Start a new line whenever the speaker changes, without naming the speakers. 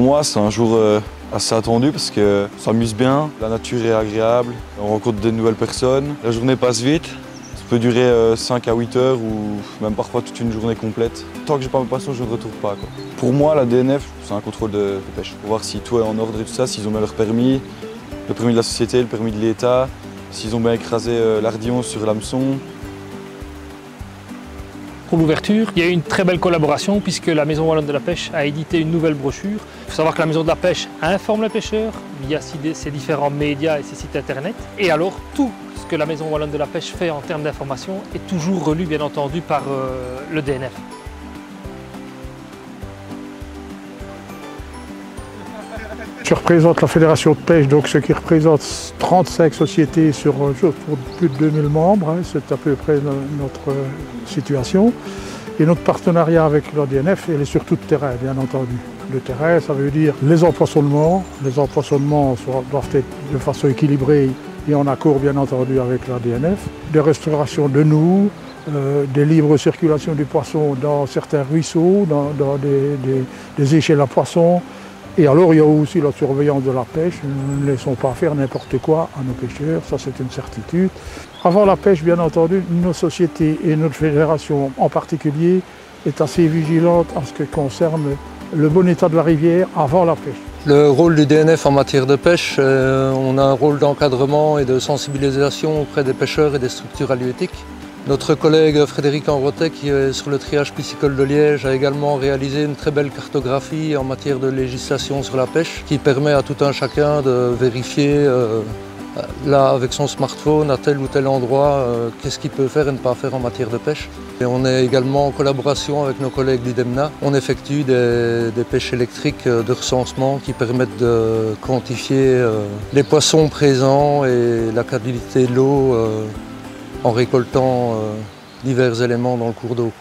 moi, c'est un jour assez attendu parce qu'on s'amuse bien, la nature est agréable, on rencontre de nouvelles personnes, la journée passe vite. Ça peut durer 5 à 8 heures ou même parfois toute une journée complète. Tant que j'ai pas ma passion, je ne retourne pas, quoi. Pour moi, la DNF, c'est un contrôle de pêche. Pour voir si tout est en ordre et tout ça, s'ils ont bien leur permis, le permis de la société, le permis de l'État, s'ils ont bien écrasé l'ardillon sur l'hameçon.
Pour l'ouverture, il y a eu une très belle collaboration puisque la Maison Wallonne de la Pêche a édité une nouvelle brochure. Il faut savoir que la Maison de la Pêche informe les pêcheurs via ses différents médias et ses sites internet. Et alors tout ce que la Maison Wallonne de la Pêche fait en termes d'information est toujours relu bien entendu par le DNF.
Je représente la Fédération de pêche, donc ce qui représente 35 sociétés pour plus de 2000 membres. Hein, c'est à peu près notre situation. Et notre partenariat avec la DNF, il est surtout de terrain, bien entendu. Le terrain, ça veut dire les empoisonnements. Les empoisonnements doivent être de façon équilibrée et en accord, bien entendu, avec la DNF. Des restaurations de nous, des libres circulations du poisson dans certains ruisseaux, dans des échelles à poissons. Et alors il y a aussi la surveillance de la pêche, nous ne laissons pas faire n'importe quoi à nos pêcheurs, ça c'est une certitude. Avant la pêche, bien entendu, nos sociétés et notre fédération en particulier est assez vigilante en ce qui concerne le bon état de la rivière avant la pêche.
Le rôle du DNF en matière de pêche, on a un rôle d'encadrement et de sensibilisation auprès des pêcheurs et des structures halieutiques. Notre collègue Frédéric Enrotet, qui est sur le triage piscicole de Liège, a également réalisé une très belle cartographie en matière de législation sur la pêche qui permet à tout un chacun de vérifier là, avec son smartphone à tel ou tel endroit qu'est-ce qu'il peut faire et ne pas faire en matière de pêche. Et on est également en collaboration avec nos collègues d'IDEMNA. On effectue des pêches électriques de recensement qui permettent de quantifier les poissons présents et la qualité de l'eau en récoltant divers éléments dans le cours d'eau.